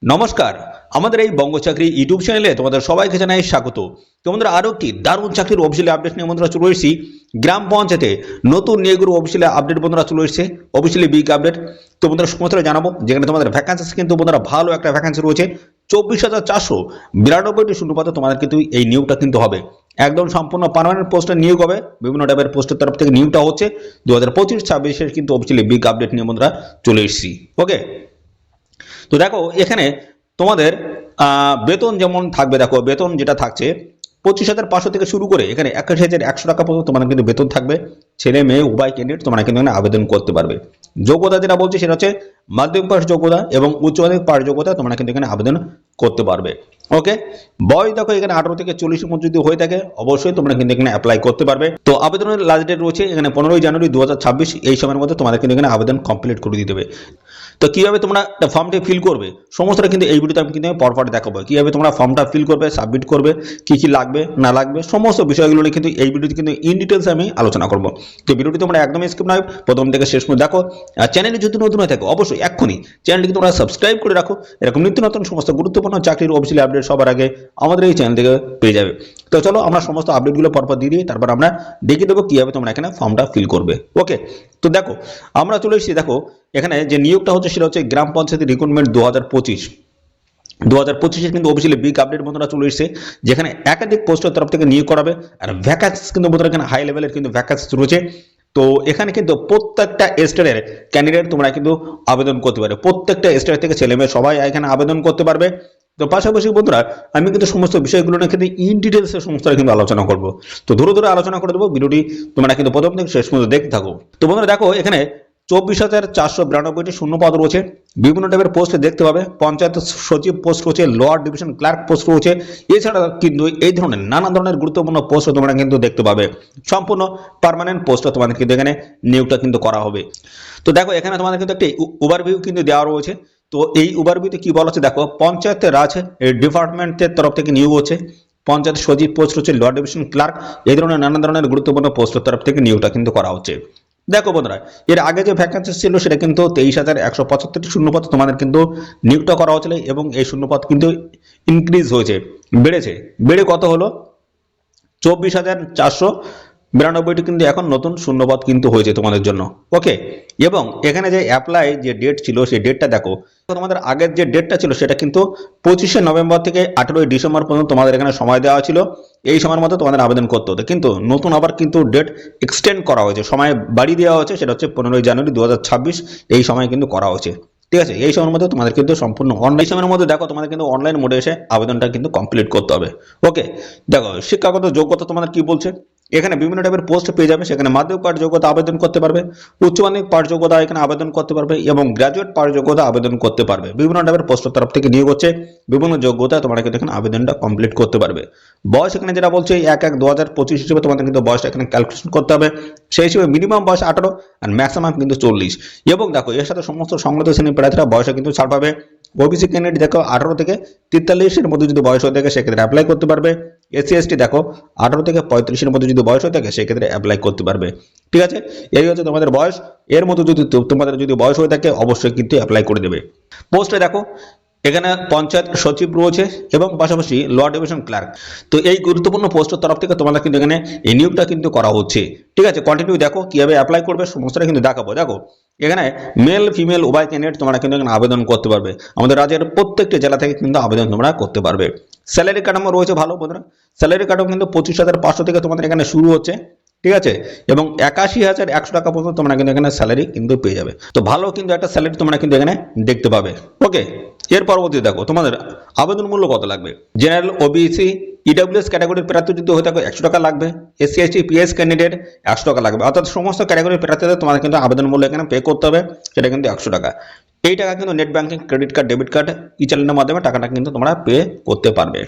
নমস্কার, আমাদের এই বঙ্গ চাকরি ইউটিউব চ্যানেলে তোমাদের সবাইকে জানাই স্বাগত। তোমাদের আরও একটি দারুণ চাকরির অফিসিয়ালি আপডেট নিয়ে বন্ধুরা চলে এসেছি। গ্রাম পঞ্চায়েতে নতুন নিয়োগের অফিসিয়ালি আপডেট বন্ধুরা চলে এসেছে, অফিসিয়ালি বিগ আপডেট। তো বন্ধুরা সমস্ত জানাবো, যেখানে তোমাদের ভ্যাকান্সি কিন্তু বন্ধুরা ভালো একটা ভ্যাকান্সি রয়েছে। 24,492টি শূন্যপদে তোমাদের কিন্তু এই নিয়োগটা কিন্তু হবে। একদম সম্পূর্ণ পার্মানেন্ট পোস্টে নিয়োগ হবে, বিভিন্ন টাইপের পোস্টের তরফ থেকে নিয়োগটা হচ্ছে। 2025-26 কিন্তু অফিসিয়ালি বিগ আপডেট নিয়ে বন্ধুরা চলে এসেছি। ওকে, তো দেখো এখানে তোমাদের বেতন যেমন থাকবে, দেখো বেতন যেটা থাকছে 25,500 থেকে শুরু করে এখানে 21,100 টাকা পর্যন্ত তোমাদের কিন্তু বেতন থাকবে। ছেলে মেয়ে উভয় ক্যান্ডিডেট তোমরা কিন্তু এখানে আবেদন করতে পারবে। যোগ্যতা যেটা বলছি সেটা হচ্ছে মাধ্যমিক পাস যোগ্যতা এবং উচ্চ মাধ্যমিক পাস যোগ্যতা তোমরা কিন্তু এখানে আবেদন করতে পারবে। ওকে, বয়স দেখো এখানে 18 থেকে 40-এর মধ্যে যদি হয়ে থাকে অবশ্যই তোমরা কিন্তু এখানে অ্যাপ্লাই করতে পারবে। তো আবেদনের লাস্ট ডেট রয়েছে এখানে 15ই জানুয়ারি 2026। এই সময়ের মধ্যে তোমাদের কিন্তু এখানে আবেদন কমপ্লিট করে দিতে হবে। তো কিভাবে তোমরা ফর্মটি ফিল করবে সমস্তটা কিন্তু এই ভিডিওতে আমি কিন্তু পরপর দেখাবো। কিভাবে তোমরা ফর্মটা ফিল করবে, সাবমিট করবে, কি কি লাগবে না লাগবে সমস্ত বিষয়গুলো কিন্তু এই ভিডিওতে কিন্তু ইন ডিটেলস আমি আলোচনা করব। তো ভিডিওটি তোমরা একদমই স্কিপ নয়, প্রথম থেকে শেষ পর্যন্ত দেখো। আর চ্যানেলে যদি নতুন হয়ে থাকো অবশ্যই এক্ষুনি চ্যানেলটিকে তোমরা সাবস্ক্রাইব করে রাখো। এরকম নিত্য নতুন সমস্ত গুরুত্বপূর্ণ চাকরির অফিসিয়ালি আপডেট সবার আগে আমাদের এই চ্যানেল থেকে পেয়ে যাবে। তো চলো আমরা সমস্ত আপডেটগুলো পরপর দিয়ে দিই, তারপর আমরা দেখিয়ে দেবো কিভাবে তোমরা এখানে ফর্মটা ফিল করবে। ওকে, তো দেখো আমরা চলে এসেছি। দেখো এখানে যে নিয়োগটা হচ্ছে সেটা হচ্ছে গ্রাম পঞ্চায়েত রিক্রুটমেন্ট 2025 কিন্তু অফিসিয়ালি বিগ আপডেট বন্ধুরা চলে এসেছে, যেখানে একাধিক পোস্টের তরফ থেকে নিয়োগ করাবে। আর ভ্যাকান্সি কিন্তু বন্ধুরা এখানে হাই লেভেলের কিন্তু ভ্যাকান্সি রয়েছে। তো এখানে কিন্তু প্রত্যেকটা স্টেটের ক্যান্ডিডেট তোমরা কিন্তু আবেদন করতে পারবে। প্রত্যেকটা স্টেট থেকে ছেলে মেয়ে সবাই এখানে আবেদন করতে পারবে। তো পাশাপাশি বন্ধুরা আমি কিন্তু সমস্ত বিষয়গুলো নিয়ে কিন্তু ইন ডিটেলসে সমস্তটা কিন্তু আলোচনা করব। তো ধরে ধরে আলোচনা করে দেবো, ভিডিওটি তোমরা কিন্তু প্রথম থেকে শেষ পর্যন্ত দেখতে থাকো। তো বন্ধুরা দেখো এখানে 24,492টি শূন্যপদ রয়েছে। বিভিন্ন টাইপের পোস্ট দেখতে পাবে। পঞ্চায়েত সচিব পোস্ট রয়েছে, লোয়ার ডিভিশন ক্লার্ক পোস্ট রয়েছে। এছাড়া কিন্তু এই ধরনের নানা ধরনের গুরুত্বপূর্ণ পোস্ট তোমরা কিন্তু দেখতে পাবে। সম্পূর্ণ পার্মানেন্ট পোস্ট তোমাদের কিন্তু এখানে নিয়োগটা কিন্তু করা হবে। তো দেখো এখানে তোমাদের কিন্তু একটি ওভারভিউ কিন্তু দেওয়া রয়েছে। তো এই ওভারভিউতে কি বলা হচ্ছে দেখো, পঞ্চায়েত রাজ ডিপার্টমেন্টের তরফ থেকে নিয়োগ হচ্ছে। পঞ্চায়েত সচিব পোস্ট হচ্ছে, লোয়ার ডিভিশন ক্লার্ক, এই ধরনের নানা ধরনের গুরুত্বপূর্ণ পোস্টের তরফ থেকে নিয়োগটা কিন্তু করা হচ্ছে। দেখো বন্ধুরা এর আগে যে ভ্যাকান্সি ছিল সেটা কিন্তু 23,175টি শূন্যপদ তোমাদের কিন্তু নিয়োগটা করা হয়েছিল, এবং এই শূন্যপদ কিন্তু ইনক্রিজ হয়েছে, বেড়ে কত হলো 24,492টি কিন্তু এখন নতুন শূন্যপদ কিন্তু হয়েছে তোমাদের জন্য। ওকে, এবং এখানে যে অ্যাপ্লাই যে ডেট ছিল সেই ডেটটা দেখো, তোমাদের আগের যে ডেটটা ছিল সেটা কিন্তু 25শে নভেম্বর থেকে 18ই ডিসেম্বর পর্যন্ত তোমাদের এখানে সময় দেওয়া ছিল। এই সময়ের মধ্যে তোমাদের আবেদন করতে হতো, কিন্তু নতুন আবার কিন্তু ডেট এক্সটেন্ড করা হয়েছে, সময় বাড়িয়ে দেওয়া হয়েছে। সেটা হচ্ছে 15ই জানুয়ারি 2026 এই সময় কিন্তু করা হয়েছে। ঠিক আছে, এই সময়ের মধ্যে তোমাদের কিন্তু সম্পূর্ণ অনলাইন সময়ের মধ্যে দেখো তোমাদের কিন্তু অনলাইন মোডে এসে আবেদনটা কিন্তু কমপ্লিট করতে হবে। ওকে, দেখো শিক্ষাগত যোগ্যতা তোমাদের কি বলছে, এখানে বিভিন্ন টাইপের পোস্ট পেয়ে যাবে। সেখানে মাধ্যমিক পাঠ যোগ্যতা আবেদন করতে পারবে, উচ্চ মাধ্যমিক পাঠ যোগ্যতা এখানে আবেদন করতে পারবে, এবং গ্রাজুয়েট পাঠ যোগ্যতা আবেদন করতে পারবে। বিভিন্ন টাইপের পোস্টের তরফ থেকে নিয়োগ হচ্ছে, বিভিন্ন যোগ্যতা তোমরা কিন্তু এখানে আবেদনটা কমপ্লিট করতে পারবে। বয়স এখানে যেটা বলছে 1/1/2025 হিসেবে তোমাদের কিন্তু বয়সটা এখানে ক্যালকুলেশন করতে হবে। সেই হিসেবে মিনিমাম বয়স 18 আর ম্যাক্সিমাম কিন্তু 40। এবং দেখো এর সাথে সমস্ত সংগত শ্রেণীর প্রার্থীরা বয়সে কিন্তু ছাড় পাবে। ওবিসি ক্যান্ডিডেট দেখো 18 থেকে 43-এর মধ্যে যদি বয়স হয়ে থাকে সেক্ষেত্রে অ্যাপ্লাই করতে পারবে। এসসি এসটি দেখো 18 থেকে 35-এর মধ্যে যদি বয়স হয়ে থাকে সেক্ষেত্রে অ্যাপ্লাই করতে পারবে। ঠিক আছে, এই হচ্ছে তোমাদের বয়স। এর মধ্যে যদি তোমাদের যদি বয়স হয়ে থাকে অবশ্যই কিন্তু অ্যাপ্লাই করে দেবে। পোস্টে দেখো এখানে পঞ্চায়েত সচিব রয়েছে এবং পাশাপাশি লোয়ার ডিভিশন ক্লার্ক। তো এই গুরুত্বপূর্ণ পোস্টের তরফ থেকে তোমাদের কিন্তু এখানে এই নিয়োগটা কিন্তু করা হচ্ছে। ঠিক আছে, কন্টিনিউ দেখো কিভাবে অ্যাপ্লাই করবে সমস্তটা কিন্তু দেখাবো। দেখো এখানে মেল ফিমেল উভয় ক্যান্ডিডেট তোমরা কিন্তু এখানে আবেদন করতে পারবে। আমাদের রাজ্যের প্রত্যেকটি জেলা থেকে কিন্তু আবেদন তোমরা করতে পারবে। স্যালারি কাঠামো রয়েছে ভালো বন্ধুরা। স্যালারি কাঠামো কিন্তু 25,500 থেকে তোমাদের এখানে শুরু হচ্ছে। ঠিক আছে, এবং 81,100 টাকা পর্যন্ত তোমরা কিন্তু এখানে স্যালারি কিন্তু পেয়ে যাবে। তো ভালো কিন্তু একটা স্যালারি তোমরা কিন্তু এখানে দেখতে পাবে। ওকে, এর পরবর্তী দেখো তোমাদের আবেদন মূল্য কত লাগবে। জেনারেল, ওবিসি, ইডব্লিউএস ক্যাটাগরির প্রার্থী যদি হয়ে থাকে 100 টাকা লাগবে। এসসি এসটি পিএস ক্যান্ডিডেট 100 টাকা লাগবে। অর্থাৎ সমস্ত ক্যাটাগরির প্রার্থীদের তোমাদের কিন্তু আবেদন মূল্য এখানে পে করতে হবে, সেটা কিন্তু 100 টাকা। এই টাকা কিন্তু net banking, credit card, debit card ই চ্যানেলের মাধ্যমে টাকাটা কিন্তু তোমরা পে করতে পারবে।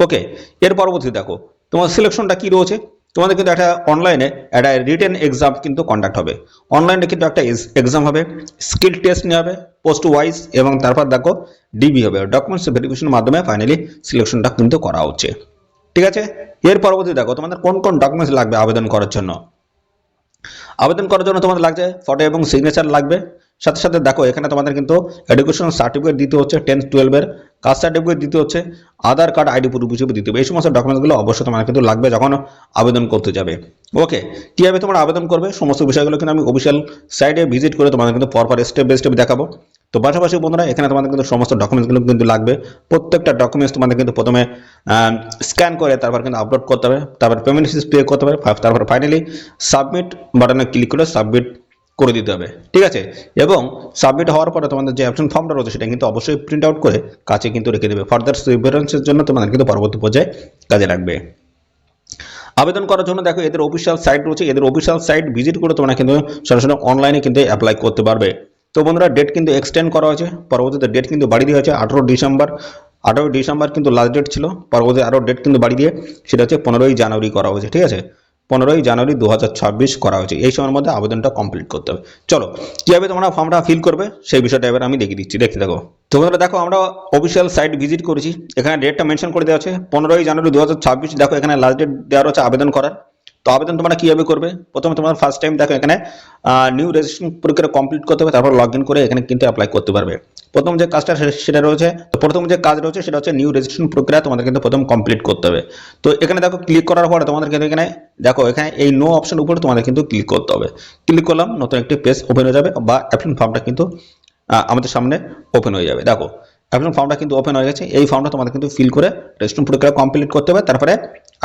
ওকে, এর পরবর্তী দেখো তোমার সিলেকশনটা কি রয়েছে। তোমাদের কিন্তু একটা অনলাইনে একটা রিটেন এক্সাম কিন্তু কন্ডাক্ট হবে। অনলাইনে কিন্তু একটা এক্সাম হবে, স্কিল টেস্ট নেওয়া হবে পোস্ট ওয়াইজ, এবং তারপর দেখো ডিবি হবে, ডকুমেন্টস ভেরিফিকেশনের মাধ্যমে ফাইনালি সিলেকশনটা কিন্তু করা হচ্ছে। ঠিক আছে, এর পরবর্তী দেখো তোমাদের কোন কোন ডকুমেন্টস লাগবে আবেদন করার জন্য। আবেদন করার জন্য তোমাদের লাগছে ফটো এবং সিগনেচার লাগবে, সাথে সাথে দেখো এখানে তোমাদের কিন্তু এডুকেশন সার্টিফিকেট দিতে হচ্ছে 10th 12 এর, কাস্ট সার্টিফিকেট দিতে হচ্ছে, আধার কার্ড আইডি প্রুফ হিসেবে দিতে হবে। এই সমস্ত ডকুমেন্টসগুলো অবশ্যই তোমার কিন্তু লাগবে যখন আবেদন করতে যাবে। ওকে, কীভাবে তোমরা আবেদন করবে সমস্ত বিষয়গুলো কিন্তু আমি অফিসিয়াল সাইটে ভিজিট করে তোমাদের কিন্তু পরপর স্টেপ বাই স্টেপ দেখাবো। তো পাশাপাশি বন্ধুরা এখানে তোমাদের কিন্তু সমস্ত ডকুমেন্টসগুলো কিন্তু লাগবে। প্রত্যেকটা ডকুমেন্টস তোমাদের কিন্তু প্রথমে স্ক্যান করে তারপর কিন্তু আপলোড করতে হবে, তারপর পেমেন্ট পে করতে হবে, তারপর ফাইনালি সাবমিট বাটনে ক্লিক করে সাবমিট করে দিতে হবে। ঠিক আছে, এবং সাবমিট হওয়ার পরে তোমাদের যে অ্যাপ্লিকেশন ফর্মটা রয়েছে সেটা কিন্তু অবশ্যই প্রিন্ট আউট করে কাছে কিন্তু রেখে দেবে, ফার্দার রেফারেন্সের জন্য তোমাদের কিন্তু পরবর্তী পর্যায়ে কাজে লাগবে। আবেদন করার জন্য দেখো এদের অফিসিয়াল সাইট রয়েছে, এদের অফিসিয়াল সাইট ভিজিট করে তোমরা কিন্তু সরাসরি অনলাইনে কিন্তু অ্যাপ্লাই করতে পারবে। তো বন্ধুরা ডেট কিন্তু এক্সটেন্ড করা হয়েছে, পরবর্তীতে ডেট কিন্তু বাড়িয়ে দেওয়া হয়েছে 18 ডিসেম্বর কিন্তু লাস্ট ডেট ছিল, পরবর্তী আরও ডেট কিন্তু বাড়িয়ে দিয়ে সেটা হচ্ছে 15ই জানুয়ারি করা হয়েছে। ঠিক আছে, 15ই জানুয়ারি 2026 করা হয়েছে। এই সময়ের মধ্যে আবেদনটা কমপ্লিট করতে হবে। চলো কীভাবে তোমরা ফর্মটা ফিল করবে সেই বিষয়টা এবার আমি দেখিয়ে দিচ্ছি, দেখতে দেখো। তো বন্ধুরা দেখো আমরা অফিসিয়াল সাইট ভিজিট করেছি, এখানে ডেটটা মেনশন করে দেওয়া আছে 15ই জানুয়ারি 2026। দেখো এখানে লাস্ট ডেট দেওয়া রয়েছে আবেদন করার। তো আবেদন তোমরা কীভাবে করবে, প্রথমে তোমার ফার্স্ট টাইম দেখো এখানে নিউ রেজিস্ট্রেশন প্রক্রিয়া কমপ্লিট করতে হবে, তারপর লগ ইন করে এখানে কিন্তু অ্যাপ্লাই করতে পারবে। প্রথম যে কাজটা সেটা রয়েছে, তো প্রথম যে কাজ রয়েছে সেটা হচ্ছে নিউ রেজিস্ট্রেশন প্রক্রিয়া তোমাদের কিন্তু প্রথম কমপ্লিট করতে হবে। তো এখানে দেখো ক্লিক করার পরে তোমাদের কিন্তু এখানে দেখো এখানে এই নো অপশন উপরে তোমাদের কিন্তু ক্লিক করতে হবে। ক্লিক করলাম, নতুন একটি পেজ ওপেন হয়ে যাবে বা অ্যাপ্লিকেশন ফর্মটা কিন্তু আমাদের সামনে ওপেন হয়ে যাবে। দেখো অ্যাপ্লিকেশন ফর্মটা কিন্তু ওপেন হয়ে গেছে। এই ফর্মটা তোমাদের কিন্তু ফিল করে রেজিস্ট্রেশন প্রক্রিয়া কমপ্লিট করতে হবে। তারপরে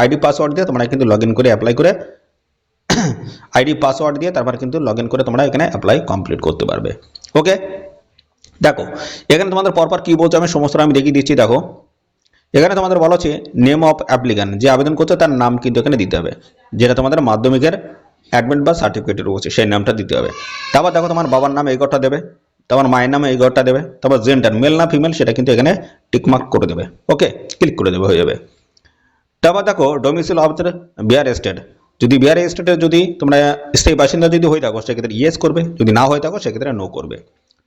আইডি পাসওয়ার্ড দিয়ে তোমরা কিন্তু লগ ইন করে অ্যাপ্লাই করে আইডি পাসওয়ার্ড দিয়ে তারপর কিন্তু লগ ইন করে তোমরা এখানে অ্যাপ্লাই কমপ্লিট করতে পারবে। ওকে, দেখো এখানে তোমাদের পরপর কী বলছে আমি সমস্ত আমি দেখিয়ে দিচ্ছি। দেখো এখানে তোমাদের বলা হচ্ছে নেম অফ অ্যাপ্লিক্যান্ট, যে আবেদন করছে তার নাম কিন্তু এখানে দিতে হবে, যেটা তোমাদের মাধ্যমিকের অ্যাডমিট বা সার্টিফিকেট রয়েছে সেই নামটা দিতে হবে। তারপর দেখো তোমার বাবার নাম এই ঘরটা দেবে, তারপর মায়ের নামে এই ঘরটা দেবে, তারপর জেন্ডার মেল না ফিমেল সেটা কিন্তু এখানে টিকমার্ক করে দেবে। ওকে, ক্লিক করে দেবে, হয়ে যাবে। তারপর দেখো domicile of the Bihar state, যদি বিহার স্টেটের যদি তোমরা স্থায়ী বাসিন্দা যদি হয়ে থাকো সেক্ষেত্রে ইয়েস করবে, যদি না হয়ে থাকো সেক্ষেত্রে নো করবে।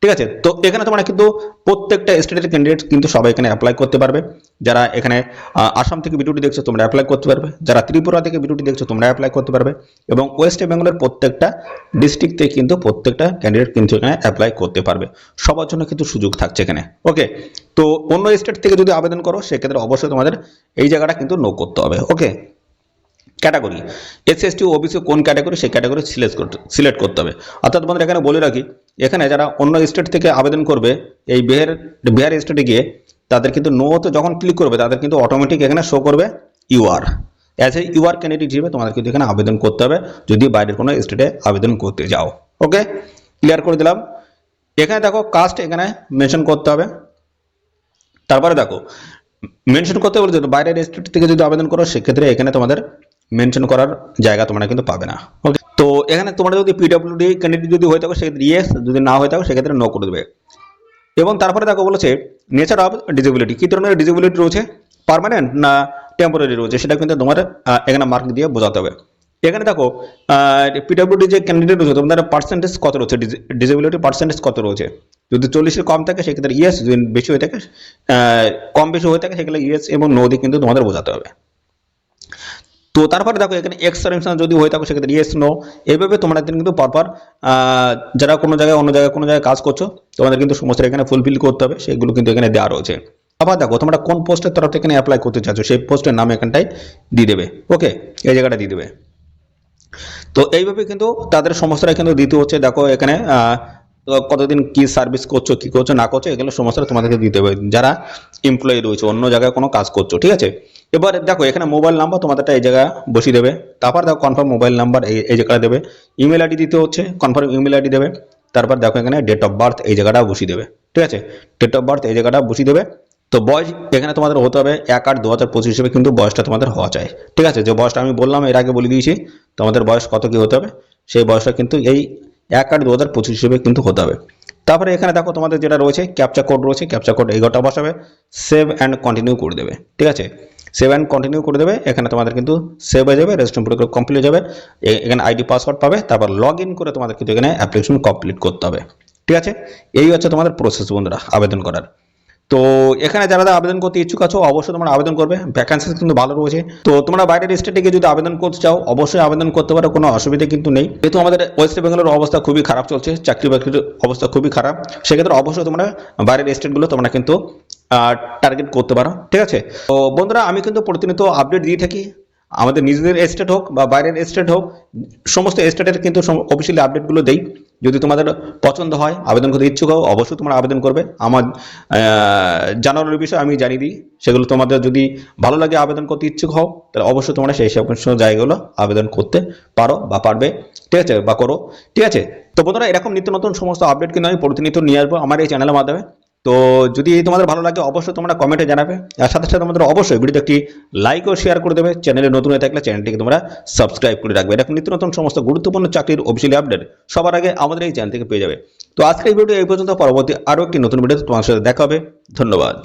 ঠিক আছে, তো এখানে তোমরা কিন্তু প্রত্যেকটা স্টেটের ক্যান্ডিডেট কিন্তু সবাই এখানে অ্যাপ্লাই করতে পারবে। যারা এখানে আসাম থেকে ভিডিওটি দেখছো তোমরা অ্যাপ্লাই করতে পারবে, যারা ত্রিপুরা থেকে ভিডিওটি দেখছো তোমরা অ্যাপ্লাই করতে পারবে, এবং ওয়েস্ট বেঙ্গলের প্রত্যেকটা ডিস্ট্রিক্ট থেকে কিন্তু প্রত্যেকটা ক্যান্ডিডেট কিন্তু এখানে অ্যাপ্লাই করতে পারবে। সবার জন্য কিন্তু সুযোগ থাকছে এখানে। ওকে, তো অন্য স্টেট থেকে যদি আবেদন করো সেক্ষেত্রে অবশ্যই তোমাদের এই জায়গাটা কিন্তু নো করতে হবে। ওকে, ক্যাটাগরি এসসি ওবিসি কোন ক্যাটাগরি সেই ক্যাটাগরি সিলেক্ট করতে হবে। অর্থাৎ তোমাদের এখানে বলে রাখি, এখানে যারা অন্য স্টেট থেকে আবেদন করবে এই বিহার স্টেটে গিয়ে তাদের কিন্তু নোতে যখন ক্লিক করবে তাদের কিন্তু অটোমেটিক এখানে শো করবে UR, as a UR candidate হিসেবে তোমাদের কিন্তু এখানে আবেদন করতে হবে যদি বাইরের কোনো স্টেটে আবেদন করতে যাও। ওকে, ক্লিয়ার করে দিলাম। এখানে দেখো কাস্ট এখানে মেনশন করতে হবে। তারপরে দেখো মেনশন করতে বলে যদি বাইরের স্টেট থেকে যদি আবেদন করো সেক্ষেত্রে এখানে তোমাদের মেনশন করার জায়গা তোমরা কিন্তু পাবে না। ওকে, তো এখানে তোমরা যদি পিডব্লিউডি ক্যান্ডিডেট যদি হয়ে থাকো সেক্ষেত্রে ইয়েস, যদি না হয়ে থাকো সেক্ষেত্রে নো করে দেবে। এবং তারপরে দেখো বলেছে নেচার অফ ডিসেবিলিটি, কী ধরনের ডিসেবিলিটি রয়েছে, পার্মানেন্ট না টেম্পোরারি রয়েছে সেটা কিন্তু তোমার এখানে মার্ক দিয়ে বোঝাতে হবে। এখানে দেখো পিডব্লিউডি যে ক্যান্ডিডেট রয়েছে তোমাদের পার্সেন্টেজ কত রয়েছে, ডিসেবিলিটি পার্সেন্টেজ কত রয়েছে। যদি 40-এর কম থাকে সেক্ষেত্রে ইয়েস, যদি বেশি হয়ে থাকে কম বেশি হয়ে থাকে সেক্ষেত্রে ইয়েস এবং নো দিয়ে কিন্তু তোমাদের বোঝাতে হবে। তো তারপরে দেখো এখানে এক্সটেনশন যদি হয়ে থাকো সেক্ষেত্রে ইয়েস নো, এইভাবে তোমরা কিন্তু পরপর যারা কোনো জায়গায় অন্য জায়গায় কোনো জায়গায় কাজ করছো তোমাদের কিন্তু সমস্ত এখানে ফুলফিল করতে হবে, সেগুলো কিন্তু এখানে দেওয়া রয়েছে। আবার দেখো তোমরা কোন পোস্টের তরফ থেকে এখানে অ্যাপ্লাই করতে চাচ্ছ সেই পোস্টের নাম এখানটায় দিয়ে দেবে। ওকে, এই জায়গাটা দিয়ে দেবে। তো এইভাবে কিন্তু তাদের সমস্যাটা কিন্তু দিতে হচ্ছে। দেখো এখানে কতদিন কি সার্ভিস করছো, কি করছো না করছো, এগুলো সমস্যাটা তোমাদেরকে দিতে হবে যারা এমপ্লয়ি রয়েছে অন্য জায়গায় কোনো কাজ করছো। ঠিক আছে, এবার দেখো এখানে মোবাইল নাম্বার তোমাদেরটা এই জায়গায় বসিয়ে দেবে। তারপর দেখো কনফার্ম মোবাইল নাম্বার এই জায়গাটা দেবে, ইমেল আইডি দিতে হচ্ছে কনফার্ম ইমেল আইডি দেবে। তারপর দেখো এখানে ডেট অফ বার্থ এই জায়গাটা বসিয়ে দেবে। ঠিক আছে, ডেট অফ বার্থ এই জায়গাটা বসিয়ে দেবে। তো বয়স এখানে তোমাদের হতে হবে 1/8/2025 হিসেবে কিন্তু বয়সটা তোমাদের হওয়া চাই। ঠিক আছে, যে বয়সটা আমি বললাম এর আগে বলে দিয়েছি তোমাদের বয়স কত কি হতে হবে, সেই বয়সটা কিন্তু এই 1/8/2025 হিসেবে কিন্তু হতে হবে। তারপরে এখানে দেখো তোমাদের যেটা রয়েছে ক্যাপচা কোড রয়েছে, ক্যাপচা কোড এই ঘরটা বসাবে, সেভ অ্যান্ড কন্টিনিউ করে দেবে। ঠিক আছে, সেভ অ্যান্ড কন্টিনিউ করে দেবে। এখানে তোমাদের কিন্তু সেভ হয়ে যাবে, রেজিস্ট্রেশন প্রক্রিয়া কমপ্লিট হয়ে যাবে। এখানে আইডি পাসওয়ার্ড পাবে, তারপর লগ ইন করে তোমাদের কিন্তু এখানে অ্যাপ্লিকেশন কমপ্লিট করতে হবে। ঠিক আছে, এই হচ্ছে তোমাদের প্রসেস বন্ধুরা আবেদন করার। তো এখানে যারা যারা আবেদন করতে ইচ্ছুক আছো অবশ্যই তোমরা আবেদন করবে, ভ্যাকান্সি কিন্তু ভালো রয়েছে। তো তোমরা বাইরের স্টেটে গিয়ে যদি আবেদন করতে চাও অবশ্যই আবেদন করতে পারো, কোনো অসুবিধা কিন্তু নেই। যেহেতু আমাদের ওয়েস্ট বেঙ্গলের অবস্থা খুবই খারাপ চলছে, চাকরি বাকরির অবস্থা খুবই খারাপ, সেক্ষেত্রে অবশ্যই তোমরা বাইরের স্টেটগুলো তোমরা কিন্তু টার্গেট করতে পারো, ঠিক আছে। তো বন্ধুরা আমি কিন্তু প্রতিনিয়ত আপডেট দিয়ে থাকি, আমাদের নিজেদের স্টেট হোক বা বাইরের স্টেট হোক, সমস্ত স্টেটের কিন্তু অফিসিয়ালি আপডেটগুলো দেই। যদি তোমাদের পছন্দ হয়, আবেদন করতে ইচ্ছুক হও, অবশ্যই তোমরা আবেদন করবে। আমার জানানোর বিষয় আমি জানিয়ে দিই, সেগুলো তোমাদের যদি ভালো লাগে, আবেদন করতে ইচ্ছুক হও, তাহলে অবশ্যই তোমরা সেই সমস্ত জায়গাগুলো আবেদন করতে পারো বা পারবে, ঠিক আছে, বা করো, ঠিক আছে। তো বন্ধুরা এরকম নিত্য নতুন সমস্ত আপডেট কিন্তু আমি প্রতিনিয়ত নিয়ে আসবো আমার এই চ্যানেলের মাধ্যমে। তো যদি তোমাদের ভালো লাগে অবশ্যই তোমরা কমেন্টে জানাবে, আর সাথে সাথে আমাদের অবশ্যই ভিডিওতে একটি লাইক ও শেয়ার করে দেবে। চ্যানেলে নতুন হয়ে থাকলে চ্যানেলটিকে তোমরা সাবস্ক্রাইব করে রাখবে, এরকম নিত্য নতুন সমস্ত গুরুত্বপূর্ণ চাকরির অফিসিয়ালি আপডেট সবার আগে আমাদের এই চ্যানেল থেকে পেয়ে যাবে। তো আজকের এই ভিডিও এই পর্যন্ত, পরবর্তী আরও একটি নতুন ভিডিওতে তোমার সাথে দেখা হবে। ধন্যবাদ।